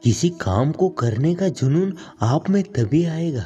किसी काम को करने का जुनून आप में तभी आएगा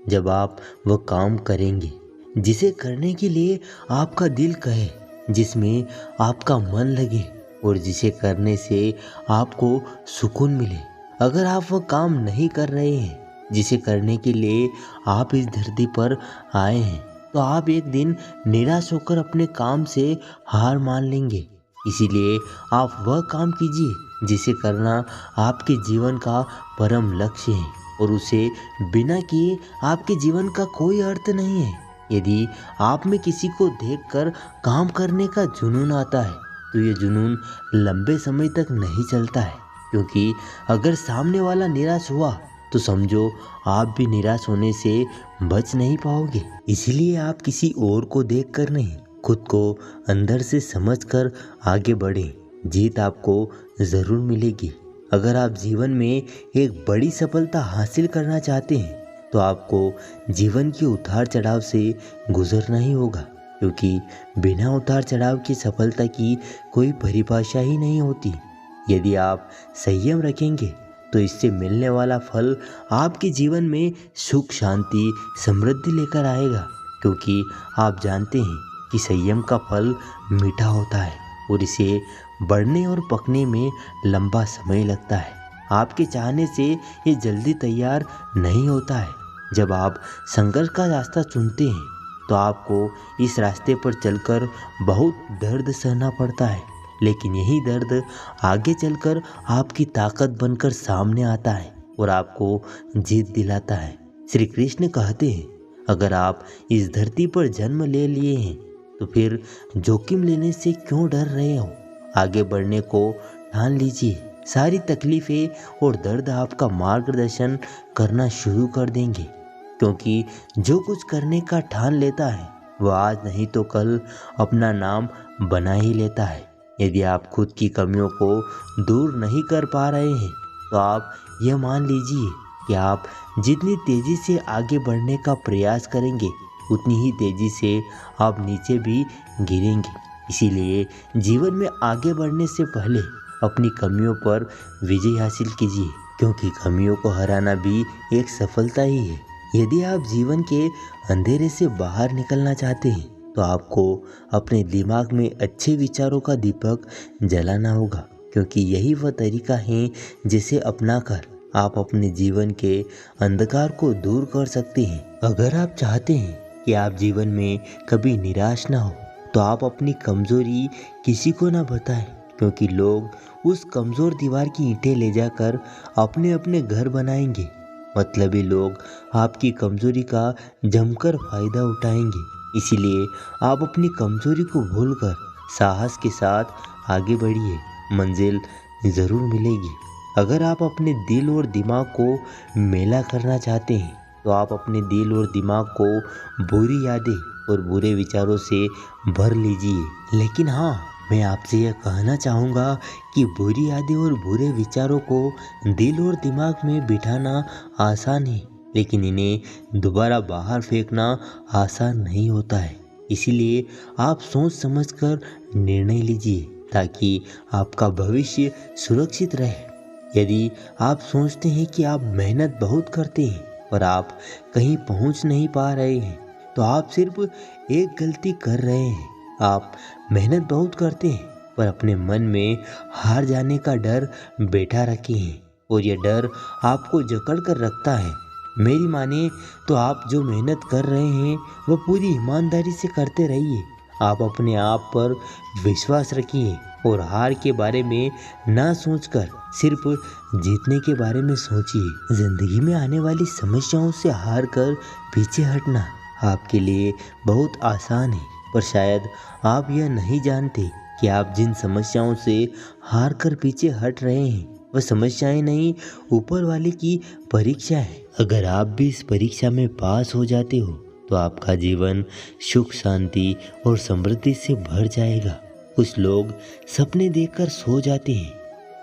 जब आप वह काम करेंगे जिसे करने के लिए आपका दिल कहे, जिसमें आपका मन लगे और जिसे करने से आपको सुकून मिले। अगर आप वह काम नहीं कर रहे हैं जिसे करने के लिए आप इस धरती पर आए हैं, तो आप एक दिन निराश होकर अपने काम से हार मान लेंगे। इसीलिए आप वह काम कीजिए जिसे करना आपके जीवन का परम लक्ष्य है, और उसे बिना किए आपके जीवन का कोई अर्थ नहीं है। यदि आप में किसी को देखकर काम करने का जुनून आता है, तो ये जुनून लंबे समय तक नहीं चलता है, क्योंकि अगर सामने वाला निराश हुआ तो समझो आप भी निराश होने से बच नहीं पाओगे। इसीलिए आप किसी और को देखकर नहीं, खुद को अंदर से समझकर आगे बढ़ें। जीत आपको ज़रूर मिलेगी। अगर आप जीवन में एक बड़ी सफलता हासिल करना चाहते हैं, तो आपको जीवन के उतार चढ़ाव से गुजरना ही होगा, क्योंकि बिना उतार चढ़ाव की सफलता की कोई परिभाषा ही नहीं होती। यदि आप संयम रखेंगे तो इससे मिलने वाला फल आपके जीवन में सुख, शांति, समृद्धि लेकर आएगा, क्योंकि आप जानते हैं कि संयम का फल मीठा होता है और इसे बढ़ने और पकने में लंबा समय लगता है। आपके चाहने से ये जल्दी तैयार नहीं होता है। जब आप संघर्ष का रास्ता चुनते हैं, तो आपको इस रास्ते पर चलकर बहुत दर्द सहना पड़ता है, लेकिन यही दर्द आगे चलकर आपकी ताकत बनकर सामने आता है और आपको जीत दिलाता है। श्री कृष्ण कहते हैं, अगर आप इस धरती पर जन्म ले लिए हैं, तो फिर जोखिम लेने से क्यों डर रहे हो? आगे बढ़ने को ठान लीजिए। सारी तकलीफें और दर्द आपका मार्गदर्शन करना शुरू कर देंगे, क्योंकि जो कुछ करने का ठान लेता है, वह आज नहीं तो कल अपना नाम बना ही लेता है। यदि आप खुद की कमियों को दूर नहीं कर पा रहे हैं, तो आप यह मान लीजिए कि आप जितनी तेज़ी से आगे बढ़ने का प्रयास करेंगे, उतनी ही तेज़ी से आप नीचे भी गिरेंगे। इसीलिए जीवन में आगे बढ़ने से पहले अपनी कमियों पर विजय हासिल कीजिए, क्योंकि कमियों को हराना भी एक सफलता ही है। यदि आप जीवन के अंधेरे से बाहर निकलना चाहते हैं, तो आपको अपने दिमाग में अच्छे विचारों का दीपक जलाना होगा, क्योंकि यही वह तरीका है जिसे अपनाकर आप अपने जीवन के अंधकार को दूर कर सकते हैं। अगर आप चाहते हैं कि आप जीवन में कभी निराश ना हो, तो आप अपनी कमजोरी किसी को ना बताएं, क्योंकि लोग उस कमजोर दीवार की ईंटें ले जाकर अपने अपने घर बनाएंगे। मतलबी लोग आपकी कमजोरी का जमकर फायदा उठाएंगे। इसीलिए आप अपनी कमजोरी को भूलकर साहस के साथ आगे बढ़िए, मंजिल ज़रूर मिलेगी। अगर आप अपने दिल और दिमाग को मेला करना चाहते हैं, तो आप अपने दिल और दिमाग को बुरी यादें और बुरे विचारों से भर लीजिए। लेकिन हाँ, मैं आपसे यह कहना चाहूँगा कि बुरी यादें और बुरे विचारों को दिल और दिमाग में बिठाना आसान है, लेकिन इन्हें दोबारा बाहर फेंकना आसान नहीं होता है। इसीलिए आप सोच समझकर निर्णय लीजिए, ताकि आपका भविष्य सुरक्षित रहे। यदि आप सोचते हैं कि आप मेहनत बहुत करते हैं और आप कहीं पहुंच नहीं पा रहे हैं, तो आप सिर्फ एक गलती कर रहे हैं। आप मेहनत बहुत करते हैं, पर अपने मन में हार जाने का डर बैठा रखे हैं, और यह डर आपको जकड़ कर रखता है। मेरी माने तो आप जो मेहनत कर रहे हैं, वह पूरी ईमानदारी से करते रहिए। आप अपने आप पर विश्वास रखिए और हार के बारे में ना सोचकर सिर्फ जीतने के बारे में सोचिए। जिंदगी में आने वाली समस्याओं से हार कर पीछे हटना आपके लिए बहुत आसान है, पर शायद आप यह नहीं जानते कि आप जिन समस्याओं से हार कर पीछे हट रहे हैं, वह समस्याएं नहीं, ऊपर वाले की परीक्षा है। अगर आप भी इस परीक्षा में पास हो जाते हो, तो आपका जीवन सुख, शांति और समृद्धि से भर जाएगा। कुछ लोग सपने देखकर सो जाते हैं,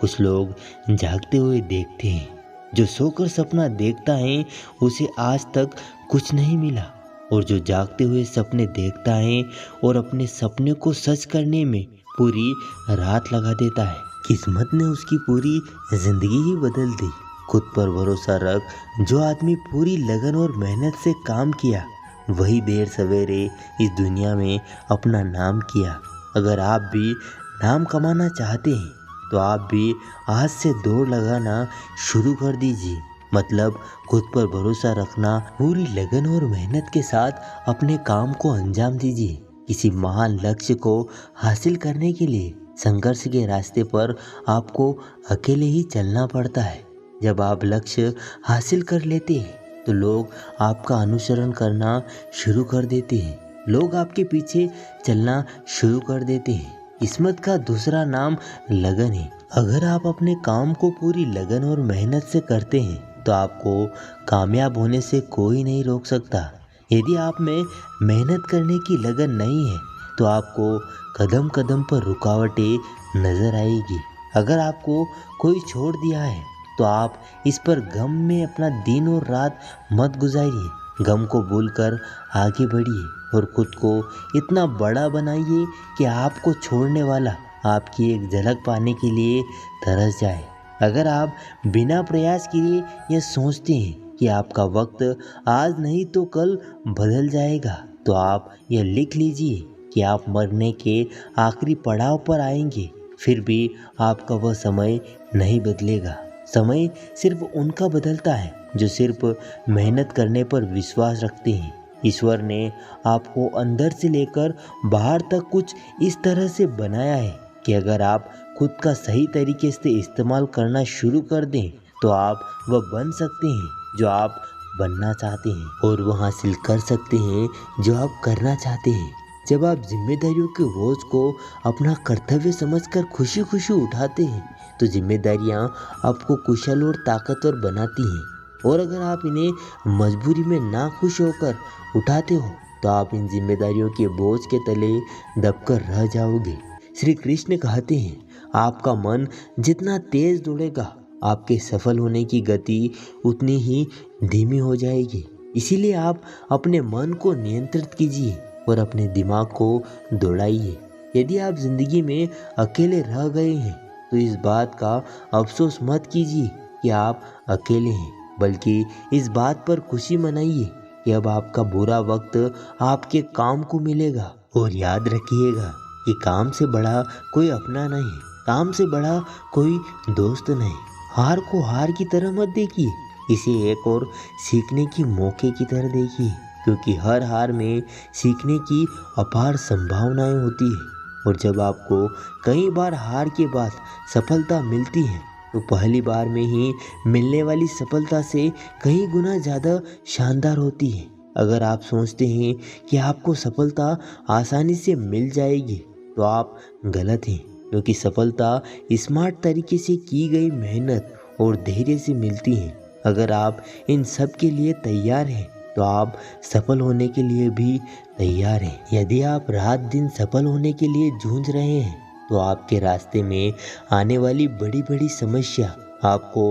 कुछ लोग जागते हुए देखते हैं। जो सोकर सपना देखता है, उसे आज तक कुछ नहीं मिला, और जो जागते हुए सपने देखता है और अपने सपने को सच करने में पूरी रात लगा देता है, किस्मत ने उसकी पूरी जिंदगी ही बदल दी। खुद पर भरोसा रख। जो आदमी पूरी लगन और मेहनत से काम किया वही देर सवेरे इस दुनिया में अपना नाम किया। अगर आप भी नाम कमाना चाहते हैं तो आप भी आज से दौड़ लगाना शुरू कर दीजिए। मतलब खुद पर भरोसा रखना, पूरी लगन और मेहनत के साथ अपने काम को अंजाम दीजिए। किसी महान लक्ष्य को हासिल करने के लिए संघर्ष के रास्ते पर आपको अकेले ही चलना पड़ता है। जब आप लक्ष्य हासिल कर लेते हैं तो लोग आपका अनुसरण करना शुरू कर देते हैं। लोग आपके पीछे चलना शुरू कर देते हैं। किस्मत का दूसरा नाम लगन है। अगर आप अपने काम को पूरी लगन और मेहनत से करते हैं तो आपको कामयाब होने से कोई नहीं रोक सकता। यदि आप में मेहनत करने की लगन नहीं है तो आपको कदम कदम पर रुकावटें नजर आएगी। अगर आपको कोई छोड़ दिया है तो आप इस पर गम में अपना दिन और रात मत गुजारिए। गम को भूलकर आगे बढ़िए और खुद को इतना बड़ा बनाइए कि आपको छोड़ने वाला आपकी एक झलक पाने के लिए तरस जाए। अगर आप बिना प्रयास किए ये सोचते हैं कि आपका वक्त आज नहीं तो कल बदल जाएगा तो आप ये लिख लीजिए कि आप मरने के आखिरी पड़ाव पर आएंगे, फिर भी आपका वह समय नहीं बदलेगा। समय सिर्फ उनका बदलता है जो सिर्फ मेहनत करने पर विश्वास रखते हैं। ईश्वर ने आपको अंदर से लेकर बाहर तक कुछ इस तरह से बनाया है कि अगर आप खुद का सही तरीके से इस्तेमाल करना शुरू कर दें तो आप वह बन सकते हैं जो आप बनना चाहते हैं और वह हासिल कर सकते हैं जो आप करना चाहते हैं। जब आप जिम्मेदारियों के बोझ को अपना कर्तव्य समझकर खुशी खुशी उठाते हैं तो जिम्मेदारियां आपको कुशल और ताकतवर बनाती हैं। और अगर आप इन्हें मजबूरी में ना खुश होकर उठाते हो तो आप इन जिम्मेदारियों के बोझ के तले दबकर रह जाओगे। श्री कृष्ण कहते हैं, आपका मन जितना तेज दौड़ेगा आपके सफल होने की गति उतनी ही धीमी हो जाएगी। इसीलिए आप अपने मन को नियंत्रित कीजिए और अपने दिमाग को दौड़ाइए। यदि आप जिंदगी में अकेले रह गए हैं तो इस बात का अफसोस मत कीजिए कि आप अकेले हैं, बल्कि इस बात पर खुशी मनाइए कि अब आपका बुरा वक्त आपके काम को मिलेगा। और याद रखिएगा कि काम से बड़ा कोई अपना नहीं, काम से बड़ा कोई दोस्त नहीं। हार को हार की तरह मत देखिए, इसे एक और सीखने की मौके की तरह देखिए, क्योंकि हर हार में सीखने की अपार संभावनाएं होती है। और जब आपको कई बार हार के बाद सफलता मिलती है तो पहली बार में ही मिलने वाली सफलता से कई गुना ज़्यादा शानदार होती है। अगर आप सोचते हैं कि आपको सफलता आसानी से मिल जाएगी तो आप गलत हैं, क्योंकि सफलता स्मार्ट तरीके से की गई मेहनत और धैर्य से मिलती है। अगर आप इन सब के लिए तैयार हैं तो आप सफल होने के लिए भी तैयार हैं। यदि आप रात दिन सफल होने के लिए जूझ रहे हैं तो आपके रास्ते में आने वाली बड़ी बड़ी समस्या आपको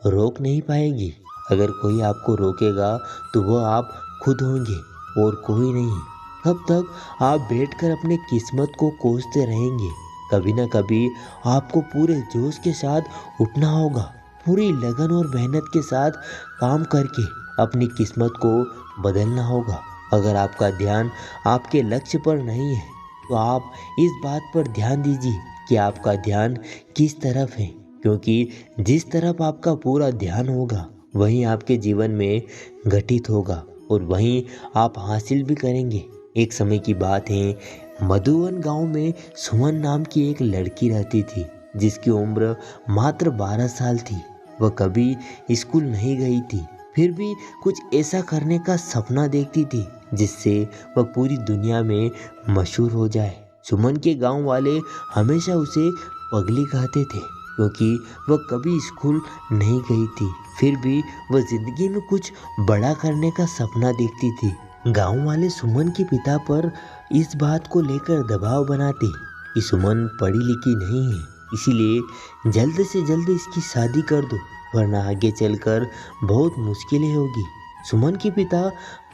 रोक नहीं पाएगी। अगर कोई आपको रोकेगा तो वह आप खुद होंगे और कोई नहीं। तब तक आप बैठकर अपने किस्मत को कोसते रहेंगे। कभी ना कभी आपको पूरे जोश के साथ उठना होगा, पूरी लगन और मेहनत के साथ काम करके अपनी किस्मत को बदलना होगा। अगर आपका ध्यान आपके लक्ष्य पर नहीं है तो आप इस बात पर ध्यान दीजिए कि आपका ध्यान किस तरफ है, क्योंकि जिस तरफ आपका पूरा ध्यान होगा वहीं आपके जीवन में घटित होगा और वहीं आप हासिल भी करेंगे। एक समय की बात है, मधुवन गांव में सुमन नाम की एक लड़की रहती थी जिसकी उम्र मात्र 12 साल थी। वह कभी स्कूल नहीं गई थी, फिर भी कुछ ऐसा करने का सपना देखती थी जिससे वह पूरी दुनिया में मशहूर हो जाए। सुमन के गांव वाले हमेशा उसे पगली कहते थे क्योंकि वह कभी स्कूल नहीं गई थी, फिर भी वह जिंदगी में कुछ बड़ा करने का सपना देखती थी। गांव वाले सुमन के पिता पर इस बात को लेकर दबाव बनाते कि सुमन पढ़ी लिखी नहीं है, इसीलिए जल्द से जल्द इसकी शादी कर दो वरना आगे चलकर बहुत मुश्किलें होगी। सुमन के पिता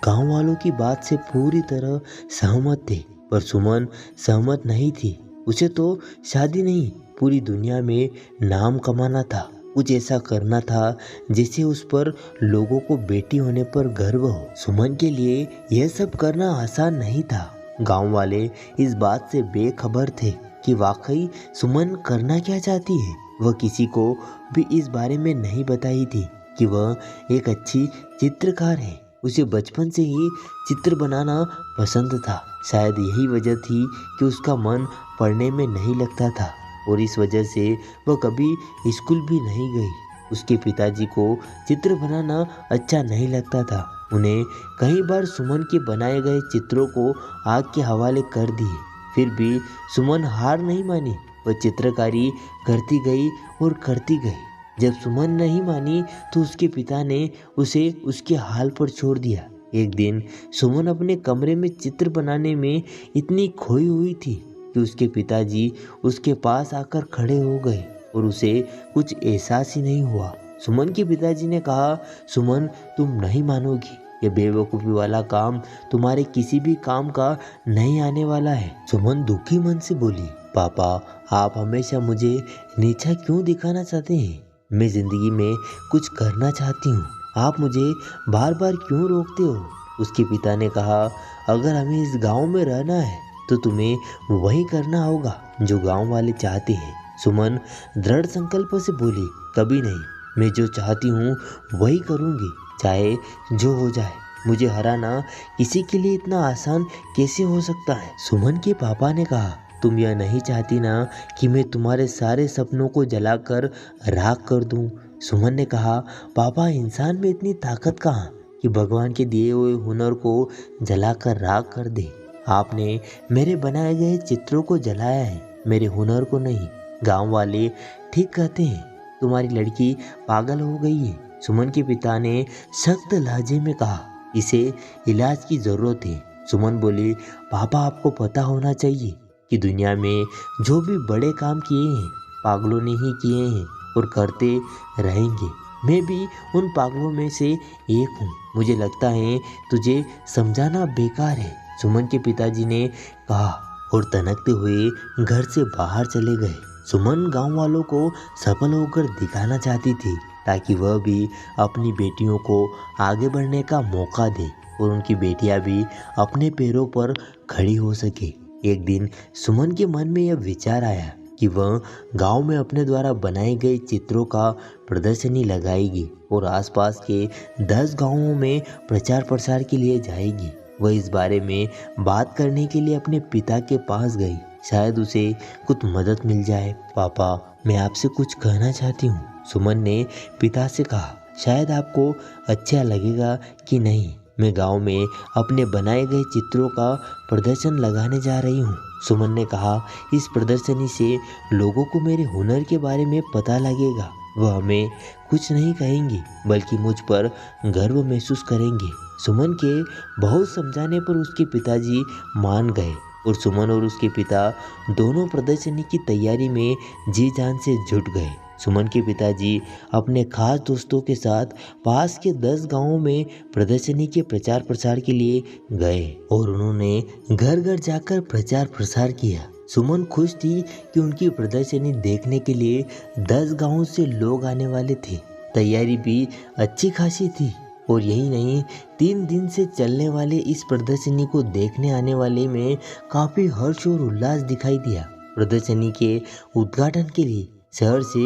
गांव वालों की बात से पूरी तरह सहमत थे, पर सुमन सहमत नहीं थी। उसे तो शादी नहीं पूरी दुनिया में नाम कमाना था। कुछ ऐसा करना था जिससे उस पर लोगों को बेटी होने पर गर्व हो। सुमन के लिए यह सब करना आसान नहीं था। गांव वाले इस बात से बेखबर थे कि वाकई सुमन करना क्या चाहती है। वह किसी को भी इस बारे में नहीं बताई थी कि वह एक अच्छी चित्रकार है। उसे बचपन से ही चित्र बनाना पसंद था। शायद यही वजह थी कि उसका मन पढ़ने में नहीं लगता था और इस वजह से वह कभी स्कूल भी नहीं गई। उसके पिताजी को चित्र बनाना अच्छा नहीं लगता था। उन्हें कई बार सुमन के बनाए गए चित्रों को आग के हवाले कर दिए। फिर भी सुमन हार नहीं मानी। वह चित्रकारी करती गई और करती गई। जब सुमन नहीं मानी तो उसके पिता ने उसे उसके हाल पर छोड़ दिया। एक दिन सुमन अपने कमरे में चित्र बनाने में इतनी खोई हुई थी कि उसके पिताजी उसके पास आकर खड़े हो गए और उसे कुछ एहसास ही नहीं हुआ। सुमन के पिताजी ने कहा, सुमन तुम नहीं मानोगी, ये बेवकूफ़ी वाला काम तुम्हारे किसी भी काम का नहीं आने वाला है। सुमन दुखी मन से बोली, पापा आप हमेशा मुझे नीचा क्यों दिखाना चाहते हैं? मैं ज़िंदगी में कुछ करना चाहती हूँ, आप मुझे बार बार क्यों रोकते हो? उसके पिता ने कहा, अगर हमें इस गांव में रहना है तो तुम्हें वही करना होगा जो गांव वाले चाहते हैं। सुमन दृढ़ संकल्प से बोली, कभी नहीं, मैं जो चाहती हूँ वही करूँगी, चाहे जो हो जाए। मुझे हराना किसी के लिए इतना आसान कैसे हो सकता है? सुमन के पापा ने कहा, तुम यह नहीं चाहती ना कि मैं तुम्हारे सारे सपनों को जलाकर राख कर दूं? सुमन ने कहा, पापा इंसान में इतनी ताकत कहाँ कि भगवान के दिए हुए हुनर को जलाकर राख कर दे। आपने मेरे बनाए गए चित्रों को जलाया है, मेरे हुनर को नहीं। गांव वाले ठीक कहते हैं, तुम्हारी लड़की पागल हो गई है। सुमन के पिता ने सख्त लहजे में कहा, इसे इलाज की ज़रूरत है। सुमन बोली, पापा आपको पता होना चाहिए कि दुनिया में जो भी बड़े काम किए हैं पागलों ने ही किए हैं और करते रहेंगे। मैं भी उन पागलों में से एक हूँ। मुझे लगता है तुझे समझाना बेकार है। सुमन के पिताजी ने कहा और तनकते हुए घर से बाहर चले गए। सुमन गांव वालों को सफल होकर दिखाना चाहती थी ताकि वह भी अपनी बेटियों को आगे बढ़ने का मौका दे और उनकी बेटियां भी अपने पैरों पर खड़ी हो सके। एक दिन सुमन के मन में यह विचार आया कि वह गांव में अपने द्वारा बनाए गए चित्रों का प्रदर्शनी लगाएगी और आसपास के 10 गांवों में प्रचार प्रसार के लिए जाएगी। वह इस बारे में बात करने के लिए अपने पिता के पास गई। शायद उसे कुछ मदद मिल जाए। पापा मैं आपसे कुछ कहना चाहती हूँ, सुमन ने पिता से कहा। शायद आपको अच्छा लगेगा कि नहीं, मैं गांव में अपने बनाए गए चित्रों का प्रदर्शन लगाने जा रही हूँ। सुमन ने कहा, इस प्रदर्शनी से लोगों को मेरे हुनर के बारे में पता लगेगा। वह हमें कुछ नहीं कहेंगे बल्कि मुझ पर गर्व महसूस करेंगे। सुमन के बहुत समझाने पर उसके पिताजी मान गए और सुमन और उसके पिता दोनों प्रदर्शनी की तैयारी में जी जान से जुट गए। सुमन के पिताजी अपने खास दोस्तों के साथ पास के 10 गांवों में प्रदर्शनी के प्रचार प्रसार के लिए गए और उन्होंने घर घर जाकर प्रचार प्रसार किया। सुमन खुश थी कि उनकी प्रदर्शनी देखने के लिए 10 गांवों से लोग आने वाले थे। तैयारी भी अच्छी खासी थी और यही नहीं, 3 दिन से चलने वाले इस प्रदर्शनी को देखने आने वाले में काफी हर्ष और उल्लास दिखाई दिया। प्रदर्शनी के उद्घाटन के लिए शहर से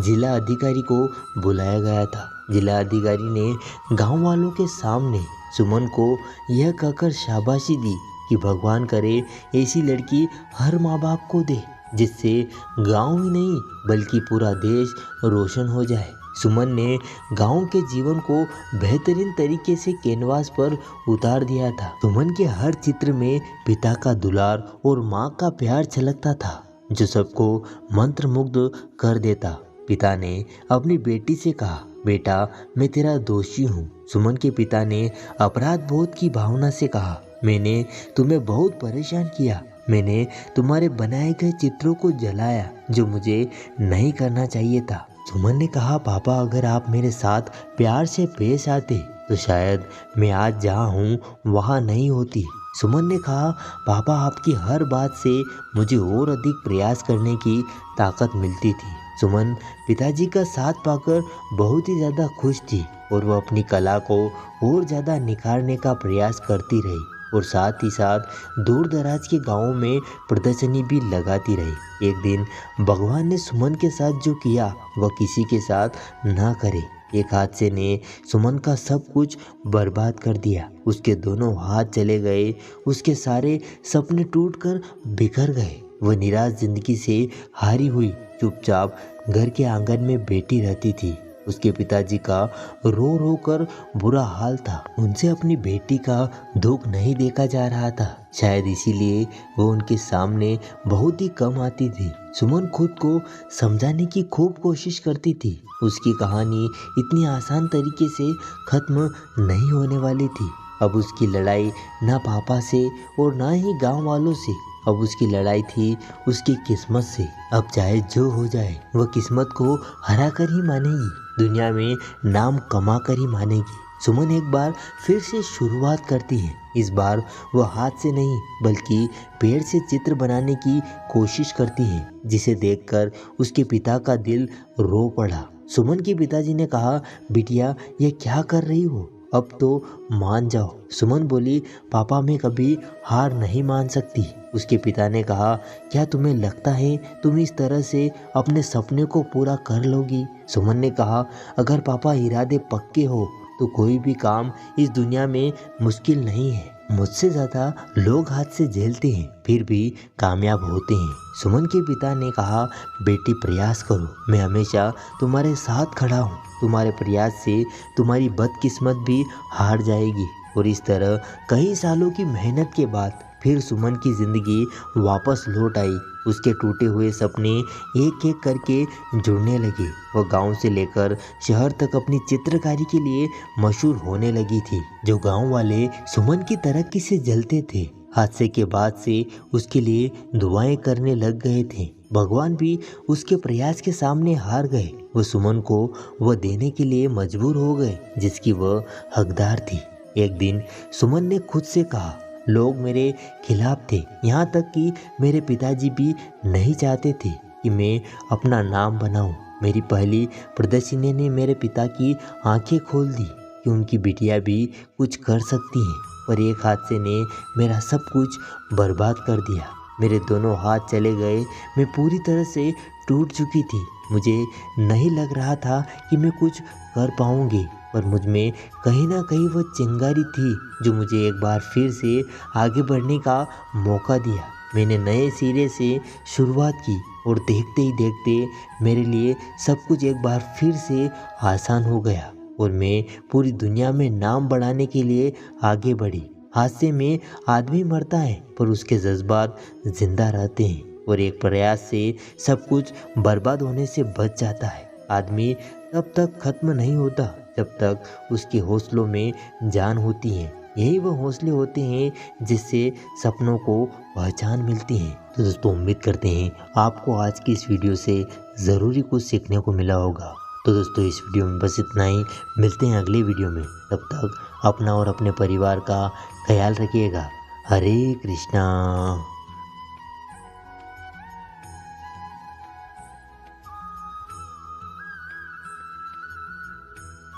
जिला अधिकारी को बुलाया गया था। जिला अधिकारी ने गांव वालों के सामने सुमन को यह कहकर शाबाशी दी कि भगवान करे ऐसी लड़की हर माँ बाप को दे, जिससे गांव ही नहीं बल्कि पूरा देश रोशन हो जाए। सुमन ने गांव के जीवन को बेहतरीन तरीके से कैनवास पर उतार दिया था। सुमन के हर चित्र में पिता का दुलार और माँ का प्यार झलकता था जो सबको मंत्रमुग्ध कर देता। पिता ने अपनी बेटी से कहा, बेटा मैं तेरा दोषी हूँ। सुमन के पिता ने अपराध बोध की भावना से कहा, मैंने तुम्हें बहुत परेशान किया। मैंने तुम्हारे बनाए गए चित्रों को जलाया जो मुझे नहीं करना चाहिए था। सुमन ने कहा, पापा अगर आप मेरे साथ प्यार से पेश आते तो शायद मैं आज जहाँ हूँ वहाँ नहीं होती। सुमन ने कहा, पापा आपकी हर बात से मुझे और अधिक प्रयास करने की ताकत मिलती थी। सुमन पिताजी का साथ पाकर बहुत ही ज़्यादा खुश थी और वह अपनी कला को और ज़्यादा निखारने का प्रयास करती रही और साथ ही साथ दूर दराज के गांवों में प्रदर्शनी भी लगाती रही। एक दिन भगवान ने सुमन के साथ जो किया वह किसी के साथ ना करे। एक हादसे ने सुमन का सब कुछ बर्बाद कर दिया। उसके दोनों हाथ चले गए, उसके सारे सपने टूटकर बिखर गए। वह निराश जिंदगी से हारी हुई चुपचाप घर के आंगन में बैठी रहती थी। उसके पिताजी का रो रो कर बुरा हाल था। उनसे अपनी बेटी का दुख नहीं देखा जा रहा था। शायद इसीलिए वो उनके सामने बहुत ही कम आती थी। सुमन खुद को समझाने की खूब कोशिश करती थी। उसकी कहानी इतनी आसान तरीके से खत्म नहीं होने वाली थी। अब उसकी लड़ाई ना पापा से और ना ही गांव वालों से, अब उसकी लड़ाई थी उसकी किस्मत से। अब चाहे जो हो जाए वह किस्मत को हरा कर ही मानेगी, दुनिया में नाम कमा कर ही मानेगी। सुमन एक बार फिर से शुरुआत करती है। इस बार वह हाथ से नहीं बल्कि पेड़ से चित्र बनाने की कोशिश करती है, जिसे देखकर उसके पिता का दिल रो पड़ा। सुमन के पिताजी ने कहा, बिटिया ये क्या कर रही हो, अब तो मान जाओ। सुमन बोली, पापा मैं कभी हार नहीं मान सकती। उसके पिता ने कहा, क्या तुम्हें लगता है तुम इस तरह से अपने सपने को पूरा कर लोगी? सुमन ने कहा, अगर पापा इरादे पक्के हो तो कोई भी काम इस दुनिया में मुश्किल नहीं है। मुझसे ज़्यादा लोग हाथ से झेलते हैं फिर भी कामयाब होते हैं। सुमन के पिता ने कहा, बेटी प्रयास करो, मैं हमेशा तुम्हारे साथ खड़ा हूँ। तुम्हारे प्रयास से तुम्हारी बदकिस्मत भी हार जाएगी। और इस तरह कई सालों की मेहनत के बाद फिर सुमन की जिंदगी वापस लौट आई। उसके टूटे हुए सपने एक एक करके जुड़ने लगे। वह गांव से लेकर शहर तक अपनी चित्रकारी के लिए मशहूर होने लगी थी। जो गांव वाले सुमन की तरक्की से जलते थे, हादसे के बाद से उसके लिए दुआएं करने लग गए थे। भगवान भी उसके प्रयास के सामने हार गए। वो सुमन को वह देने के लिए मजबूर हो गए जिसकी वह हकदार थी। एक दिन सुमन ने खुद से कहा, लोग मेरे खिलाफ थे, यहाँ तक कि मेरे पिताजी भी नहीं चाहते थे कि मैं अपना नाम बनाऊं। मेरी पहली प्रदर्शनी ने मेरे पिता की आंखें खोल दी कि उनकी बिटिया भी कुछ कर सकती हैं, पर एक हादसे ने मेरा सब कुछ बर्बाद कर दिया। मेरे दोनों हाथ चले गए, मैं पूरी तरह से टूट चुकी थी। मुझे नहीं लग रहा था कि मैं कुछ कर पाऊंगी, पर मुझ में कहीं ना कहीं वह चिंगारी थी जो मुझे एक बार फिर से आगे बढ़ने का मौका दिया। मैंने नए सिरे से शुरुआत की और देखते ही देखते मेरे लिए सब कुछ एक बार फिर से आसान हो गया और मैं पूरी दुनिया में नाम बढ़ाने के लिए आगे बढ़ी। हादसे में आदमी मरता है पर उसके जज्बात जिंदा रहते हैं और एक प्रयास से सब कुछ बर्बाद होने से बच जाता है। आदमी तब तक खत्म नहीं होता जब तक उसके हौसलों में जान होती है। यही वो हौसले होते हैं जिससे सपनों को पहचान मिलती है। तो दोस्तों उम्मीद करते हैं आपको आज की इस वीडियो से ज़रूरी कुछ सीखने को मिला होगा। तो दोस्तों इस वीडियो में बस इतना ही। मिलते हैं अगले वीडियो में। तब तक अपना और अपने परिवार का ख्याल रखिएगा। हरे कृष्णा।